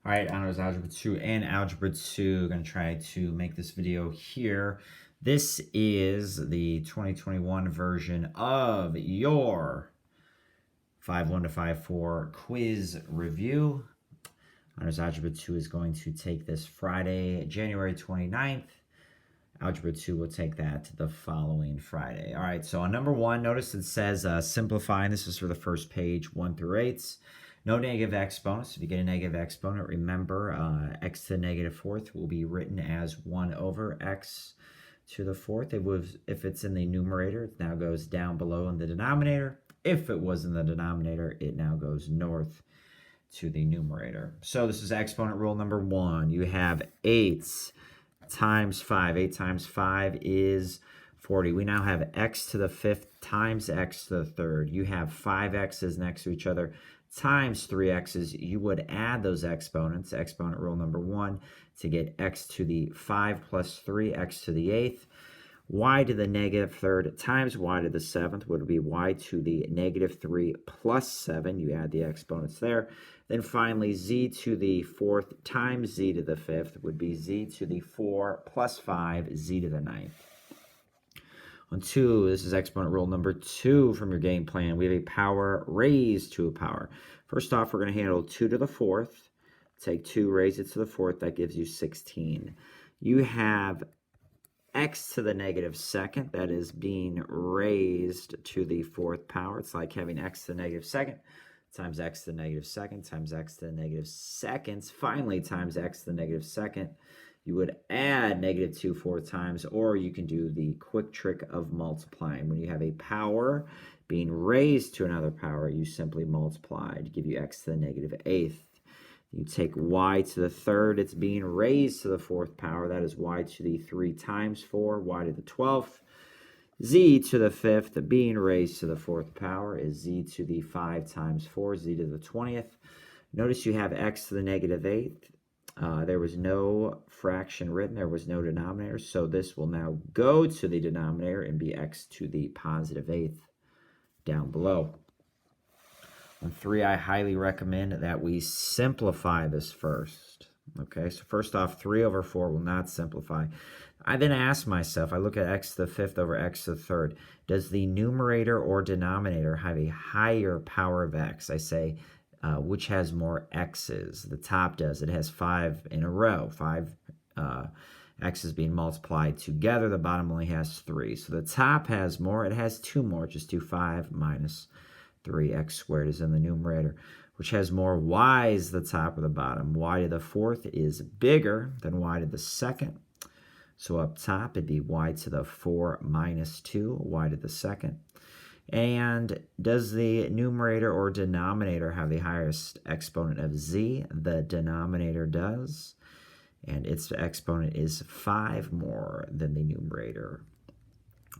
All right, honors Algebra 2 and Algebra 2. Going to try to make this video here. This is the 2021 version of your 5-1 to 5-4 quiz review. Honors Algebra 2 is going to take this Friday, January 29th. Algebra 2 will take that the following Friday. All right, so on number 1, notice it says simplifying. This is for the first page, 1 through 8. No negative exponents. If you get a negative exponent, remember x to the negative fourth will be written as 1 over x to the fourth. If it's in the numerator, it now goes down below in the denominator. If it was in the denominator, it now goes north to the numerator. So this is exponent rule number 1. You have 8 times 5. 8 times 5 is 40. We now have x to the fifth times x to the third. You have 5 x's next to each other times 3 x's. You would add those exponents, exponent rule number 1, to get x to the 5 plus 3, x to the 8th. Y to the negative third times y to the 7th would be y to the negative 3 plus 7. You add the exponents there. Then finally, z to the 4th times z to the 5th would be z to the 4 plus 5, z to the 9th. On 2, this is exponent rule number 2 from your game plan. We have a power raised to a power. First off, we're going to handle 2 to the 4th. Take 2, raise it to the 4th. That gives you 16. You have x to the negative second. That is being raised to the 4th power. It's like having x to the negative second times x to the negative second times x to the negative seconds. Finally, times x to the negative second. You would add negative 2 4 times, or you can do the quick trick of multiplying. When you have a power being raised to another power, you simply multiply to give you x to the negative 8th. You take y to the third, it's being raised to the 4th power. That is y to the 3 times 4, y to the 12th. Z to the 5th, being raised to the 4th power, is z to the 5 times 4, z to the 20th. Notice you have x to the negative 8th. There was no fraction written. There was no denominator. So this will now go to the denominator and be x to the positive 8th down below. On 3, I highly recommend that we simplify this first. Okay, so first off, 3 over 4 will not simplify. I then ask myself, I look at x to the 5th over x to the 3rd. Does the numerator or denominator have a higher power of x? I say, which has more x's? The top does. It has 5 in a row. 5 x's being multiplied together. The bottom only has 3. So the top has more. It has 2 more. Just do 5 minus 3x squared is in the numerator. Which has more y's, the top or the bottom? Y to the 4th is bigger than y to the 2nd. So up top, it'd be y to the 4 minus 2, y to the 2nd. And does the numerator or denominator have the highest exponent of z? The denominator does. And its exponent is 5 more than the numerator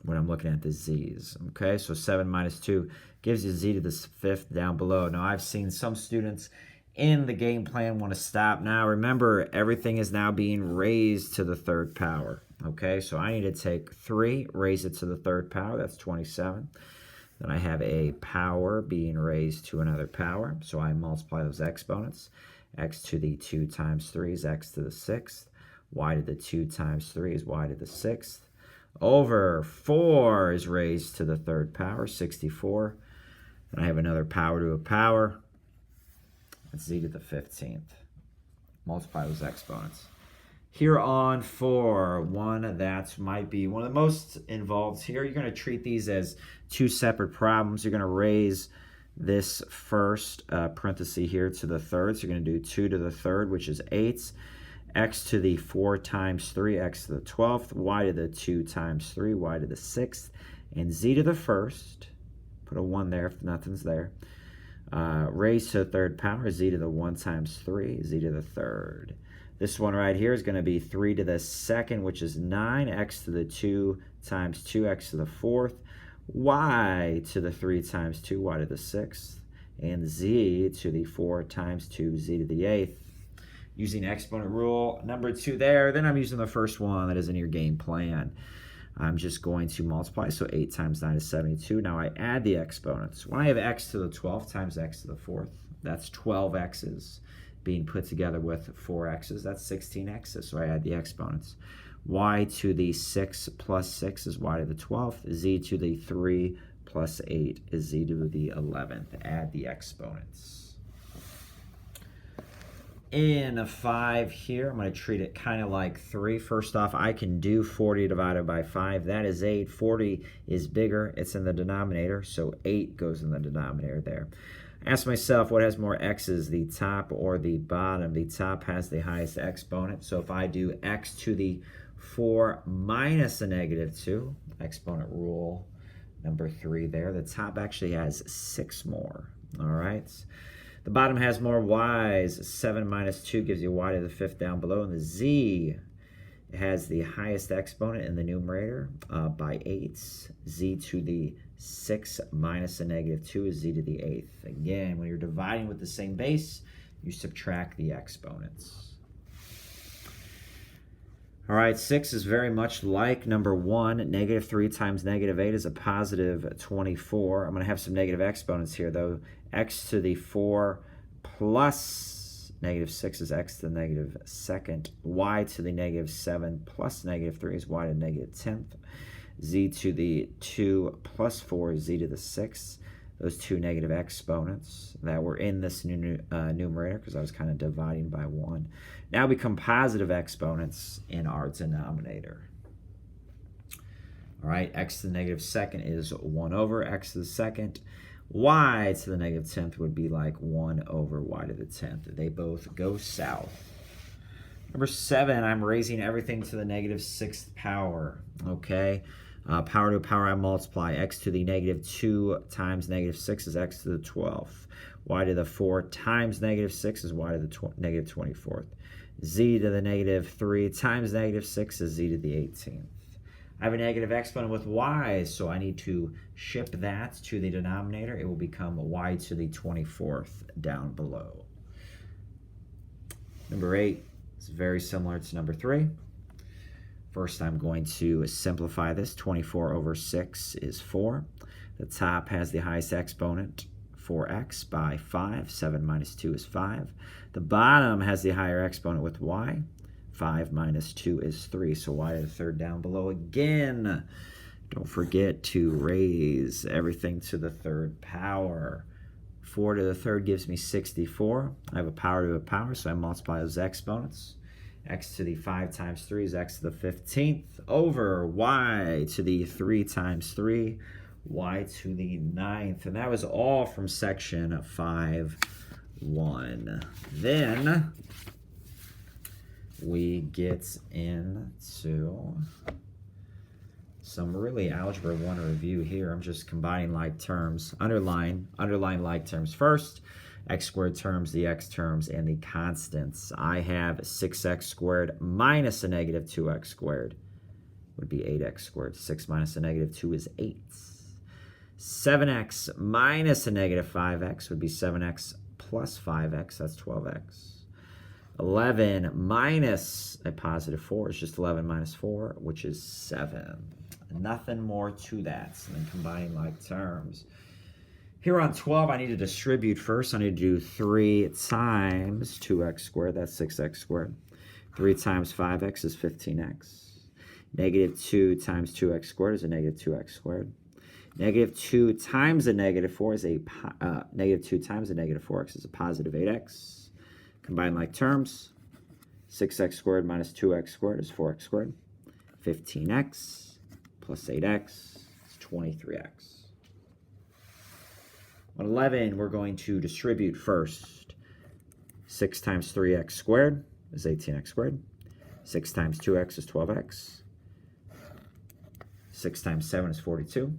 when I'm looking at the z's. Okay, so 7 minus 2 gives you z to the 5th down below. Now, I've seen some students in the game plan want to stop. Now, remember, everything is now being raised to the 3rd power. Okay, so I need to take 3, raise it to the 3rd power. That's 27. Then I have a power being raised to another power. So I multiply those exponents. X to the 2 times 3 is x to the 6th. Y to the 2 times 3 is y to the 6th. Over 4 is raised to the 3rd power, 64. And I have another power to a power. That's z to the 15th. Multiply those exponents. Here on 4, one that might be one of the most involved here. You're going to treat these as 2 separate problems. You're going to raise this first parenthesis here to the 3rd. So you're going to do 2 to the 3rd, which is 8. X to the 4 times 3, x to the 12th, y to the 2 times 3, y to the 6th, and z to the 1st, put a 1 there if nothing's there, raised to the 3rd power, z to the 1 times 3, z to the 3rd. This one right here is going to be 3 to the 2nd, which is 9, x to the 2 times 2, x to the 4th, y to the 3 times 2, y to the 6th, and z to the 4 times 2, z to the 8th. Using exponent rule number 2 there. Then I'm using the first one that is in your game plan. I'm just going to multiply. So 8 times 9 is 72. Now I add the exponents. When I have x to the 12th times x to the 4th, that's 12 x's. being put together with 4x's. That's 16x's, so I add the exponents. Y to the 6 plus 6 is y to the 12th. Z to the 3 plus 8 is z to the 11th. Add the exponents. In a 5 here, I'm going to treat it kind of like 3. First off, I can do 40 divided by 5. That is 8. 40 is bigger. It's in the denominator, so 8 goes in the denominator there. Ask myself, what has more x's, the top or the bottom? The top has the highest exponent, so if I do x to the 4 minus a negative 2, exponent rule number 3 there, the top actually has 6 more, all right? The bottom has more y's. 7 minus 2 gives you y to the 5th down below, and the z has the highest exponent in the numerator by 8. Z to the 6 minus a negative 2 is z to the 8th. Again, when you're dividing with the same base, you subtract the exponents. All right, 6 is very much like number 1. Negative 3 times negative 8 is a positive 24. I'm going to have some negative exponents here, though. X to the 4 plus negative 6 is x to the negative 2nd. Y to the negative 7 plus negative 3 is y to the negative 10th. Z to the 2 plus 4 is z to the 6th. Those two negative exponents that were in this numerator, because I was kind of dividing by 1, now become positive exponents in our denominator. All right, x to the negative 2nd is 1 over x to the 2nd. Y to the negative 10th would be like 1 over y to the 10th. They both go south. Number 7, I'm raising everything to the negative 6th power, okay? Power to a power, I multiply. X to the negative 2 times negative 6 is x to the 12th. Y to the 4 times negative 6 is y to the negative 24th. Z to the negative 3 times negative 6 is z to the 18th. I have a negative exponent with y, so I need to ship that to the denominator. It will become y to the 24th down below. Number 8 is very similar to number 3. First, I'm going to simplify this. 24 over 6 is 4. The top has the highest exponent, 4x, by 5. 7 minus 2 is 5. The bottom has the higher exponent with y. 5 minus 2 is 3, so y to the 3rd down below again. Don't forget to raise everything to the 3rd power. 4 to the 3rd gives me 64. I have a power to a power, so I multiply those exponents. X to the 5 times 3 is x to the 15th over y to the 3 times 3, y to the 9th. And that was all from section 5.1. Then we get into some really Algebra 1 review here. I'm just combining like terms. Underline like terms first. X squared terms, the x terms, and the constants. I have 6x squared minus a negative 2x squared would be 8x squared. 6 minus a negative 2 is 8. 7x minus a negative 5x would be 7x plus 5x. That's 12x. 11 minus a positive 4 is just 11 minus 4, which is 7. Nothing more to that than combining like terms. Here on 12, I need to distribute first. I need to do 3 times 2x squared. That's 6x squared. 3 times 5x is 15x. Negative 2 times 2x squared is a negative 2x squared. Negative 2 times a negative 4 is negative 2 times a negative 4x is a positive 8x. Combine like terms. 6x squared minus 2x squared is 4x squared. 15x plus 8x is 23x. On 11, we're going to distribute first. 6 times 3x squared is 18x squared. 6 times 2x is 12x. 6 times 7 is 42.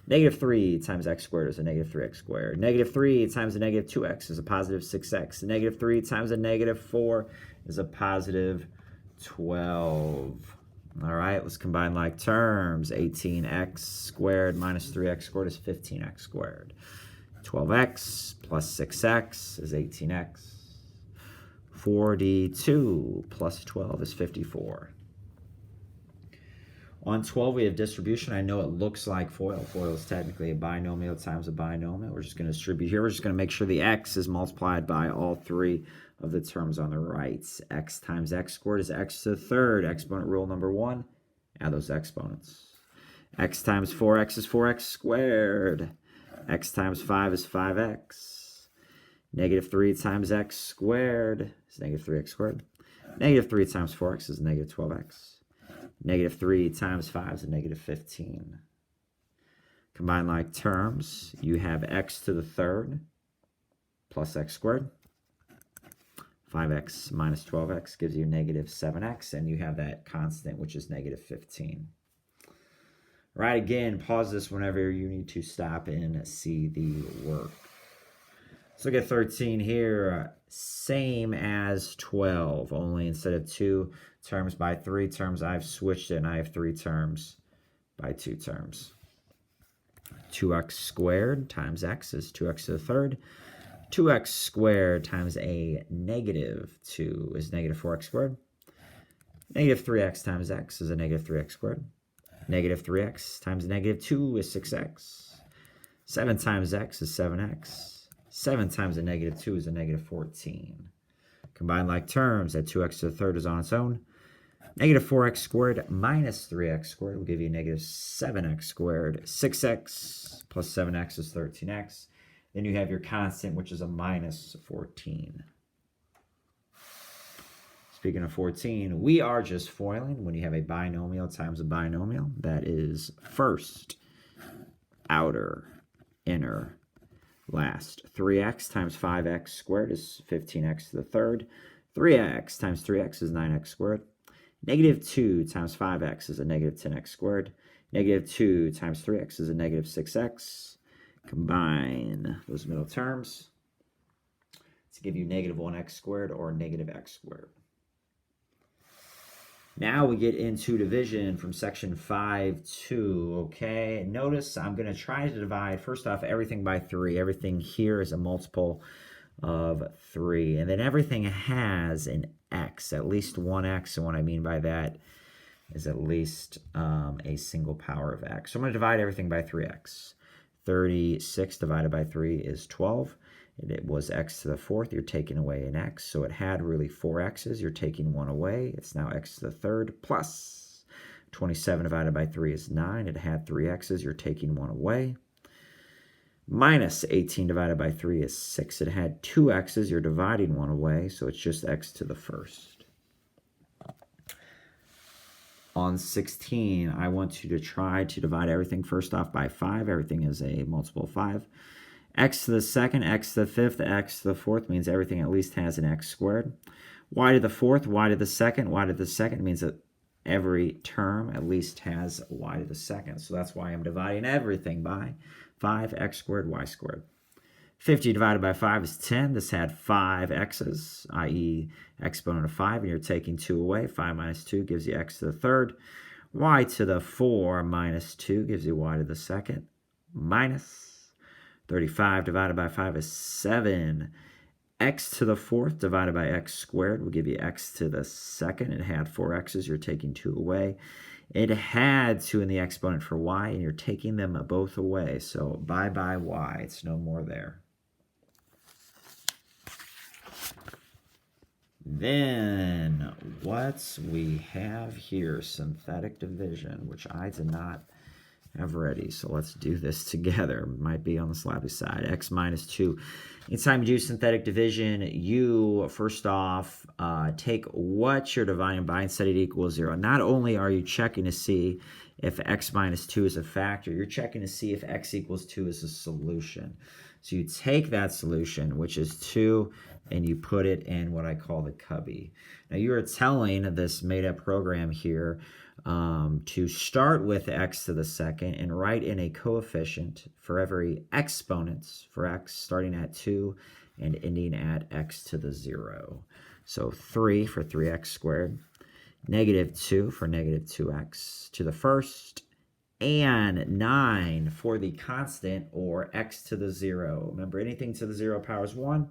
Negative 3 times x squared is a negative 3x squared. Negative 3 times a negative 2x is a positive 6x. Negative 3 times a negative 4 is a positive 12. All right, let's combine like terms. 18x squared minus 3x squared is 15x squared. 12x plus 6x is 18x. 42 plus 12 is 54. On 12, we have distribution. I know it looks like FOIL. FOIL is technically a binomial times a binomial. We're just going to distribute here. We're just going to make sure the x is multiplied by all three of the terms on the right. X times x squared is x to the third. Exponent rule number 1. Add those exponents. X times 4x is 4x squared. X times 5 is 5x. Negative 3 times x squared is negative 3x squared. Negative 3 times 4x is negative 12x. Negative 3 times 5 is a negative 15. Combine like terms. You have x to the third plus x squared. 5x minus 12x gives you negative 7x, and you have that constant, which is negative 15. Right, again, pause this whenever you need to stop and see the work. Let's look at 13 here. Same as 12, only instead of 2 terms by 3 terms, I've switched it, and I have 3 terms by 2 terms. 2x squared times x is 2x to the third. 2x squared times a negative 2 is negative 4x squared. Negative 3x times x is a negative 3x squared. Negative 3x times negative 2 is 6x. 7 times x is 7x. 7 times a negative 2 is a negative 14. Combine like terms, that 2x to the third is on its own. Negative 4x squared minus 3x squared will give you negative 7x squared. 6x plus 7x is 13x. Then you have your constant, which is a minus 14. Speaking of 14, we are just foiling when you have a binomial times a binomial. That is first, outer, inner, last. 3x times 5x squared is 15x to the third. 3x times 3x is 9x squared. Negative 2 times 5x is a negative 10x squared. Negative 2 times 3x is a negative 6x. Combine those middle terms to give you negative 1x squared or negative x squared. Now we get into division from section 5.2, okay? Notice I'm going to try to divide, first off, everything by 3. Everything here is a multiple of 3. And then everything has an x, at least one x. And what I mean by that is at least a single power of x. So I'm going to divide everything by 3x. 36 divided by 3 is 12. It was x to the fourth. You're taking away an x. So it had really 4 x's. You're taking 1 away. It's now x to the third plus 27 divided by 3 is 9. It had 3 x's. You're taking 1 away. Minus 18 divided by 3 is 6. It had 2 x's. You're dividing 1 away. So it's just x to the first. On 16, I want you to try to divide everything first off by 5. Everything is a multiple of 5. X to the second, x to the fifth, x to the fourth means everything at least has an x squared. Y to the fourth, y to the second, y to the second means that every term at least has y to the second. So that's why I'm dividing everything by 5, x squared, y squared. 50 divided by 5 is 10. This had 5 x's, i.e. exponent of 5, and you're taking 2 away. 5 minus 2 gives you x to the third. Y to the 4 minus 2 gives you y to the second. Minus 35 divided by 5 is 7. X to the fourth divided by x squared will give you x to the second. It had 4 x's. You're taking 2 away. It had 2 in the exponent for y, and you're taking them both away. So bye-bye y. It's no more there. Then what we have here, synthetic division, which I did not have ready. So let's do this together. Might be on the sloppy side. X minus 2. Anytime you do synthetic division, you first off take what you're dividing by and set it equals 0. Not only are you checking to see if x minus 2 is a factor, you're checking to see if x equals 2 is a solution. So you take that solution, which is 2, and you put it in what I call the cubby. Now you are telling this made-up program here to start with x to the second and write in a coefficient for every exponent for x starting at 2 and ending at x to the 0. So 3 for 3x squared, negative 2 for negative 2x to the first, and 9 for the constant, or x to the 0. Remember, anything to the 0 power is 1.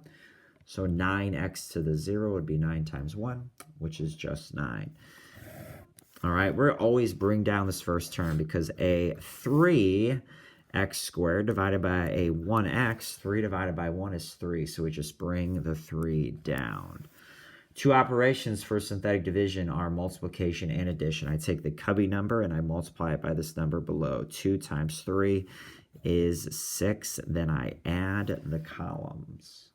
So 9x to the 0 would be 9 times 1, which is just 9. All right, we're always bring down this first term because a 3x squared divided by a 1x, 3 divided by 1 is 3, so we just bring the 3 down. Two operations for synthetic division are multiplication and addition. I take the cubby number and I multiply it by this number below. 2 times 3 is 6. Then I add the columns.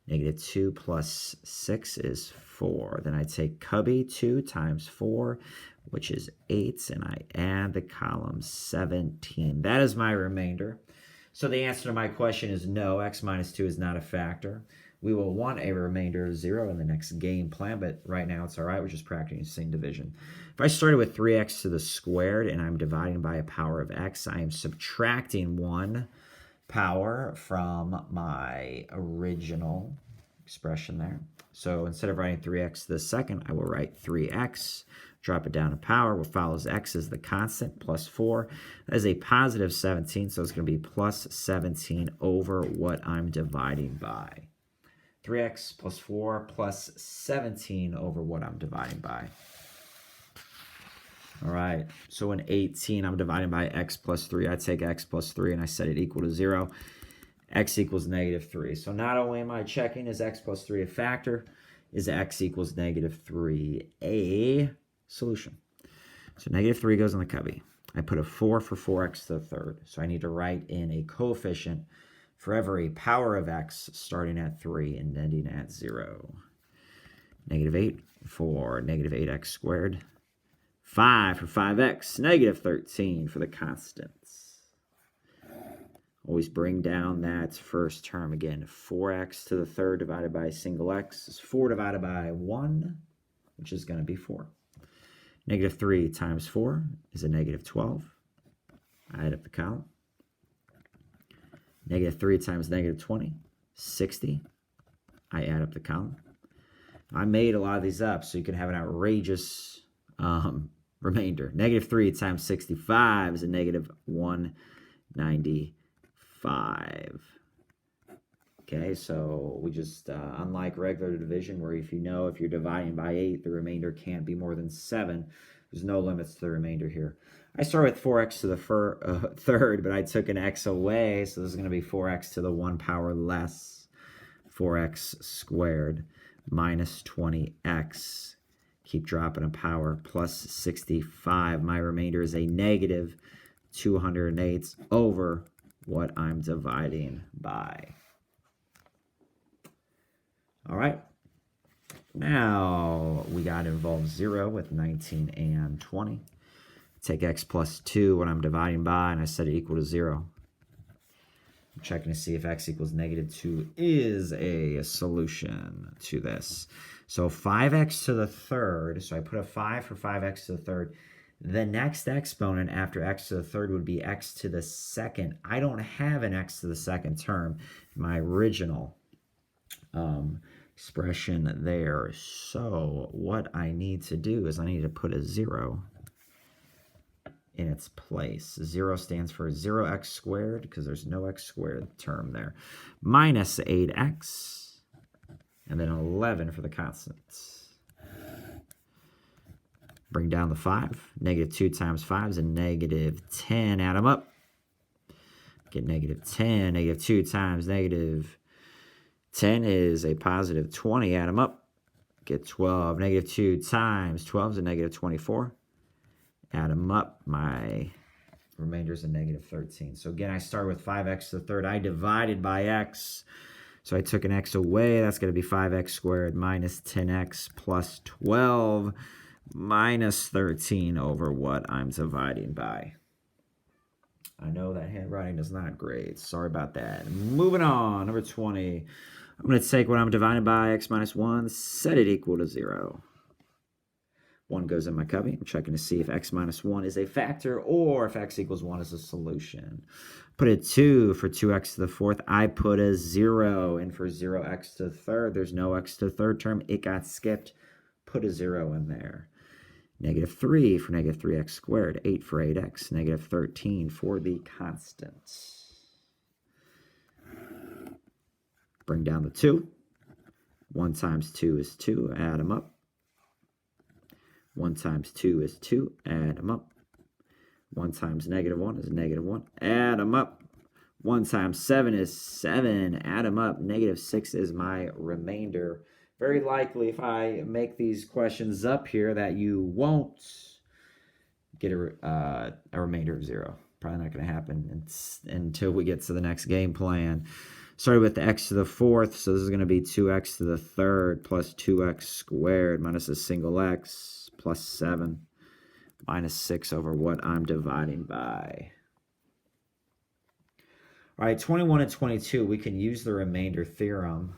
Negative 2 plus 6 is 4. Then I take cubby 2 times 4, which is 8, and I add the column 17. That is my remainder. So the answer to my question is no, x minus 2 is not a factor. We will want a remainder of 0 in the next game plan, but right now it's all right. We're just practicing division. If I started with 3x to the squared and I'm dividing by a power of x, I am subtracting 1 power from my original expression there. So instead of writing 3x to the second, I will write 3x, drop it down to power. What follows x is the constant, plus 4. That is a positive 17, so it's going to be plus 17 over what I'm dividing by. 3x plus 4 plus 17 over what I'm dividing by. All right, so in 18, I'm dividing by x plus 3. I take x plus 3 and I set it equal to 0. X equals negative 3. So not only am I checking is x plus 3 a factor, is x equals negative 3 a solution. So negative 3 goes in the cubby. I put a 4 for 4x to the third. So I need to write in a coefficient for every power of x starting at 3 and ending at 0. Negative 8 for negative 8x squared. 5 for 5x, negative 13 for the constants. Always bring down that first term again. 4x to the third divided by a single x is 4 divided by 1, which is going to be 4. Negative 3 times 4 is a negative 12. I add up the column. Negative 3 times negative 20, 60. I add up the column. I made a lot of these up so you can have an outrageous remainder. Negative 3 times 65 is a negative 195. Okay, so we just, unlike regular division, where if you're dividing by 8, the remainder can't be more than 7. There's no limits to the remainder here. I start with 4x to the third, but I took an x away, so this is going to be 4x to the 1 power less 4x squared minus 20x. Keep dropping a power, plus 65. My remainder is a negative 208 over what I'm dividing by. All right. Now we got to involve 0 with 19 and 20. Take x plus 2 when I'm dividing by, and I set it equal to 0. I'm checking to see if x equals negative 2 is a solution to this. So 5x to the third, so I put a 5 for 5x to the third. The next exponent after x to the third would be x to the second. I don't have an x to the second term in my original expression there. So what I need to do is I need to put a 0 in its place. 0 stands for 0x squared because there's no x squared term there. Minus 8x, and then 11 for the constants. Bring down the 5. Negative 2 times 5 is a negative 10. Add them up. Get negative 10. Negative 2 times negative 10 is a positive 20. Add them up. Get 12. Negative 2 times 12 is a negative 24. Add them up. My remainder is a negative 13. So again, I start with 5x to the third. I divided by x. So I took an x away. That's going to be 5x squared minus 10x plus 12 minus 13 over what I'm dividing by. I know that handwriting is not great. Sorry about that. Moving on. Number 20. I'm going to take what I'm dividing by, x minus 1, set it equal to 0. 1 goes in my cubby. I'm checking to see if x minus 1 is a factor or if x equals 1 is a solution. Put a 2 for 2x to the fourth. I put a 0 in for 0x to the third. There's no x to the third term. It got skipped. Put a 0 in there. Negative 3 for negative 3x squared. 8 for 8x. Negative 13 for the constants. Bring down the 2. 1 times 2 is 2. Add them up. 1 times 2 is 2. Add them up. 1 times -1 is -1. Add them up. 1 times 7 is 7. Add them up. -6 is my remainder. Very likely if I make these questions up here that you won't get a remainder of 0. Probably not going to happen until we get to the next game plan. Started with the x to the 4th, so this is going to be 2x to the 3rd plus 2x squared minus a single x plus 7 minus 6 over what I'm dividing by. All right, 21 and 22, we can use the remainder theorem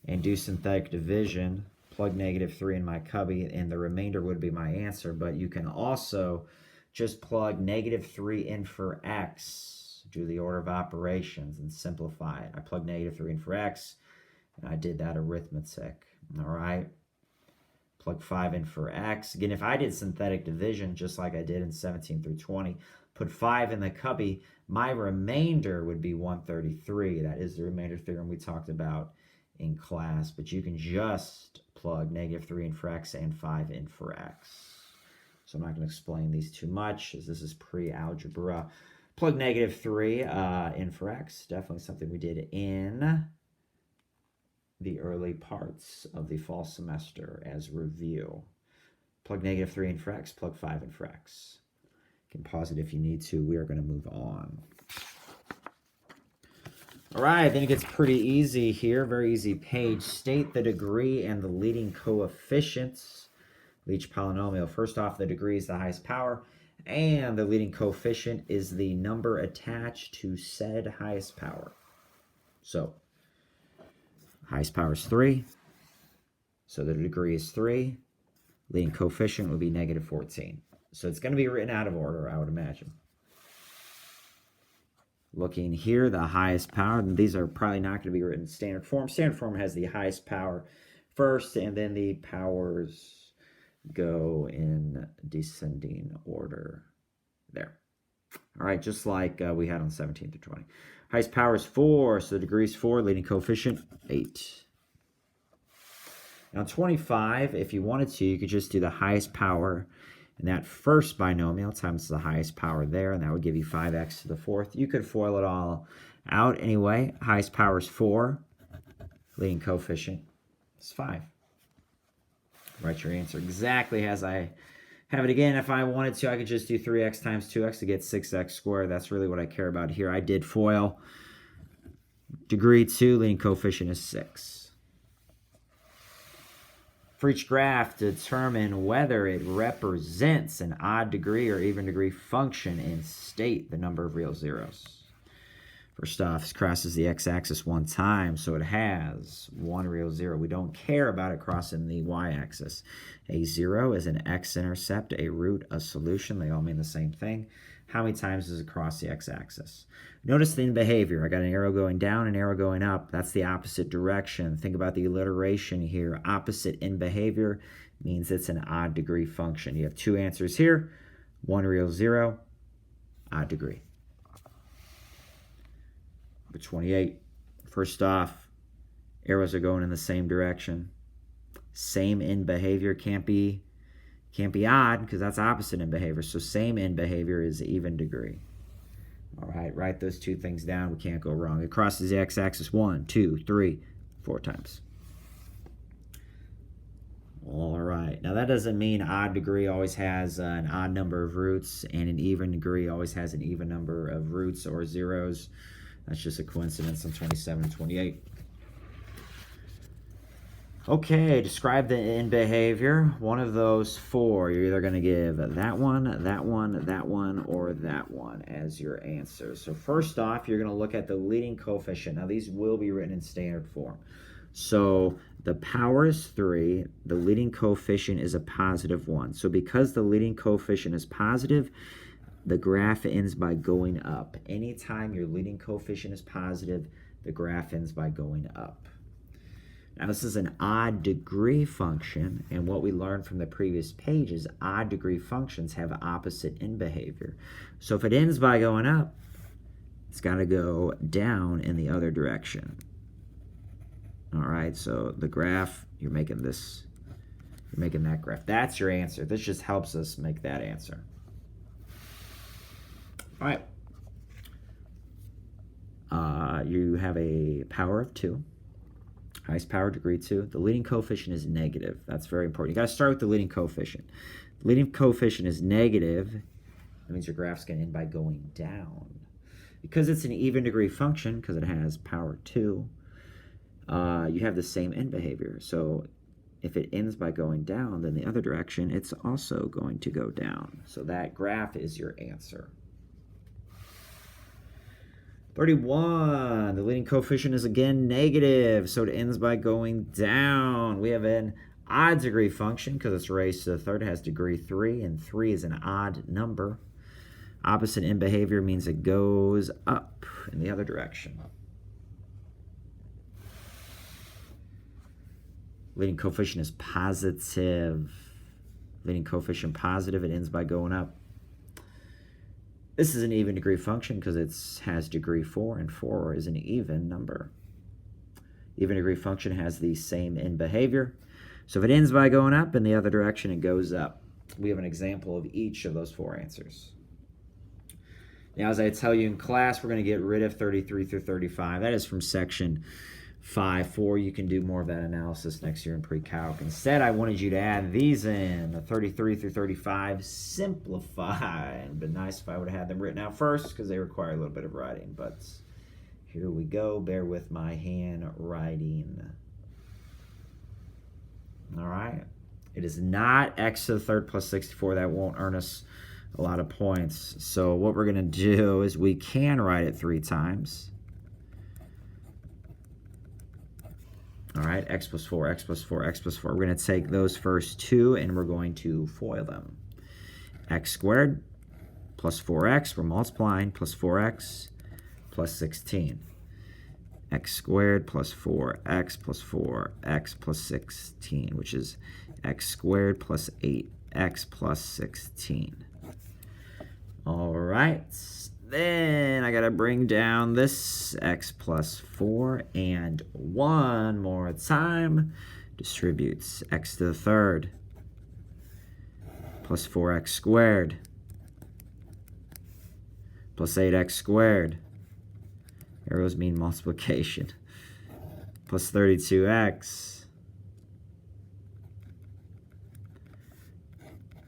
and do synthetic division, plug -3 in my cubby, and the remainder would be my answer. But you can also just plug -3 in for x, do the order of operations, and simplify it. I plugged -3 in for x, and I did that arithmetic. All right, plug 5 in for x. Again, if I did synthetic division, just like I did in 17 through 20, put 5 in the cubby, my remainder would be 133. That is the remainder theorem we talked about in class, but you can just plug -3 in for x and 5 in for x. So I'm not going to explain these too much, as this is pre-algebra. Plug -3 in for x, definitely something we did in the early parts of the fall semester as review. Plug -3 in for x, plug 5 in for x. You can pause it if you need to. We are going to move on. All right, then it gets pretty easy here. Very easy page. State the degree and the leading coefficients of each polynomial. First off, the degree is the highest power, and the leading coefficient is the number attached to said highest power. So, highest power is 3, so the degree is 3. Leading coefficient would be -14. So it's going to be written out of order, I would imagine. Looking here, the highest power, and these are probably not going to be written in standard form. Standard form has the highest power first, and then the powers go in descending order there. All right, just like we had on 17 through 20. Highest power is 4, so the degree is 4, leading coefficient 8. Now 25, if you wanted to, you could just do the highest power and that first binomial times the highest power there, and that would give you 5x to the 4th. You could FOIL it all out anyway. Highest power is 4. Leading coefficient is 5. Write your answer exactly as I have it. Again, if I wanted to, I could just do 3x times 2x to get 6x squared. That's really what I care about here. I did FOIL. Degree 2, leading coefficient is 6. For each graph, determine whether it represents an odd degree or even degree function and state the number of real zeros. First off, this crosses the x-axis one time, so it has one real zero. We don't care about it crossing the y-axis. A zero is an x-intercept, a root, a solution. They all mean the same thing. How many times does it cross the x-axis? Notice the behavior. I got an arrow going down, an arrow going up. That's the opposite direction. Think about the alliteration here. Opposite in behavior means it's an odd degree function. You have two answers here. One real zero, odd degree. Number 28. First off, arrows are going in the same direction. Same in behavior can't be odd because that's opposite in behavior. So same in behavior is even degree. All right, write those two things down. We can't go wrong. It crosses the x-axis 1, 2, 3, 4 times. All right. Now that doesn't mean odd degree always has an odd number of roots and an even degree always has an even number of roots or zeros. That's just a coincidence on 27 and 28. Okay, describe the in behavior. One of those four. You're either going to give that one, that one, that one, or that one as your answer. So first off, you're going to look at the leading coefficient. Now these will be written in standard form. So the power is 3. The leading coefficient is a positive 1. So because the leading coefficient is positive, the graph ends by going up. Anytime your leading coefficient is positive, the graph ends by going up. Now this is an odd degree function, and what we learned from the previous page is odd degree functions have opposite in behavior. So if it ends by going up, it's got to go down in the other direction. All right, so the graph, you're making this You're making that graph. That's your answer. This just helps us make that answer. All right. You have a power of 2. Highest power, degree 2. The leading coefficient is negative. That's very important. You got to start with the leading coefficient. The leading coefficient is negative. That means your graph's going to end by going down. Because it's an even degree function, because it has power 2, you have the same end behavior. So if it ends by going down, then the other direction, it's also going to go down. So that graph is your answer. 31, the leading coefficient is again negative, so it ends by going down. We have an odd degree function because it's raised to the third. It has degree 3, and 3 is an odd number. Opposite end behavior means it goes up in the other direction. Leading coefficient is positive. Leading coefficient positive, it ends by going up. This is an even degree function because it has degree 4, and 4 is an even number. Even degree function has the same end behavior. So if it ends by going up in the other direction, it goes up. We have an example of each of those 4 answers. Now, as I tell you in class, we're going to get rid of 33 through 35. That is from section 5.4. You can do more of that analysis next year in pre-calc. Instead, I wanted you to add these in, the 33 through 35, simplify. It would be nice if I would have had them written out first because they require a little bit of writing. But here we go. Bear with my handwriting. All right. It is not x to the third plus 64. That won't earn us a lot of points. So what we're going to do is we can write it 3 times. All right, x plus 4, x plus 4, x plus 4. We're going to take those first 2 and we're going to FOIL them. X squared plus 4x, we're multiplying, plus 4x plus 16. X squared plus 4x plus 4x plus 16, which is x squared plus 8x plus 16. All right. Then I got to bring down this x plus 4, and one more time distributes x to the third plus 4x squared plus 8x squared. Arrows mean multiplication. Plus 32x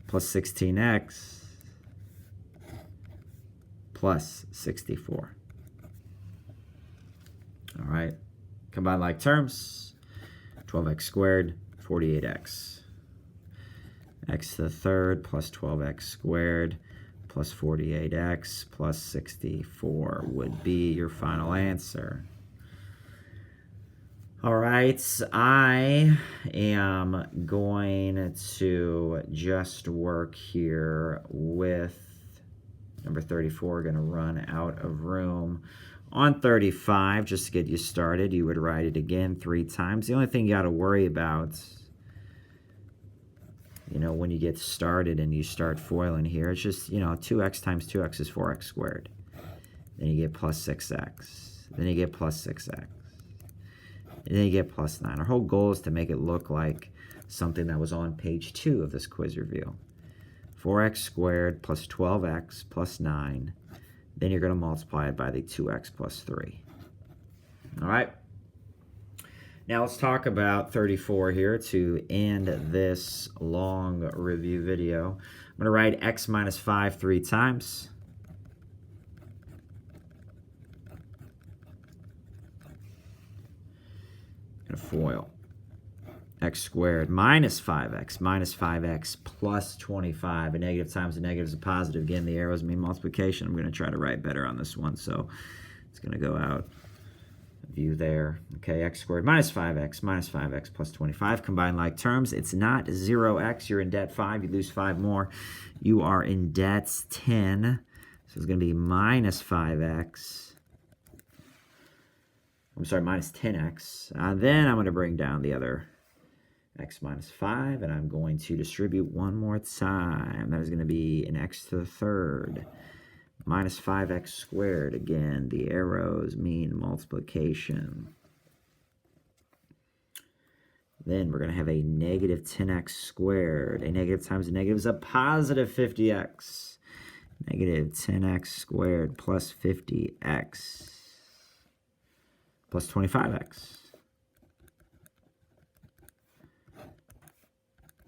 plus 16x plus 64. All right, combine like terms. 12x squared, 48x. X to the third plus 12x squared plus 48x plus 64 would be your final answer. All right, I am going to just work here with number 34. We're going to run out of room. On 35, just to get you started, you would write it again 3 times. The only thing you got to worry about, when you get started and you start foiling here, it's just, 2x times 2x is 4x squared. Then you get plus 6x. Then you get plus 6x. And then you get plus 9. Our whole goal is to make it look like something that was on page 2 of this quiz review. 4x squared plus 12x plus 9. Then you're going to multiply it by the 2x plus 3. All right. Now let's talk about 34 here to end this long review video. I'm going to write x minus 5 3 times. And FOIL. X squared minus 5x plus 25. A negative times a negative is a positive. Again, the arrows mean multiplication. I'm going to try to write better on this one, so it's going to go out. View there. Okay, x squared minus 5x plus 25. Combine like terms. It's not 0x. You're in debt 5. You lose 5 more. You are in debt 10. So it's going to be minus 5x. I'm sorry, minus 10x. Then I'm going to bring down the other x minus 5, and I'm going to distribute one more time. That is going to be an x to the third minus 5x squared. Again, the arrows mean multiplication. Then we're going to have a negative 10x squared. A negative times a negative is a positive 50x. Negative 10x squared plus 50x plus 25x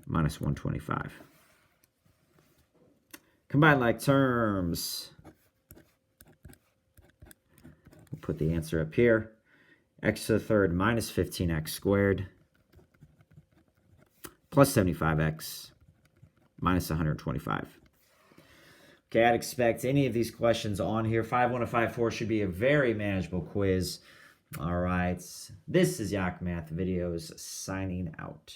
minus 125. Combine like terms. We'll put the answer up here. X to the third minus 15x squared plus 75x minus 125. Okay, I'd expect any of these questions on here. 5-1 to 5-4 should be a very manageable quiz. All right, this is Yak Math Videos signing out.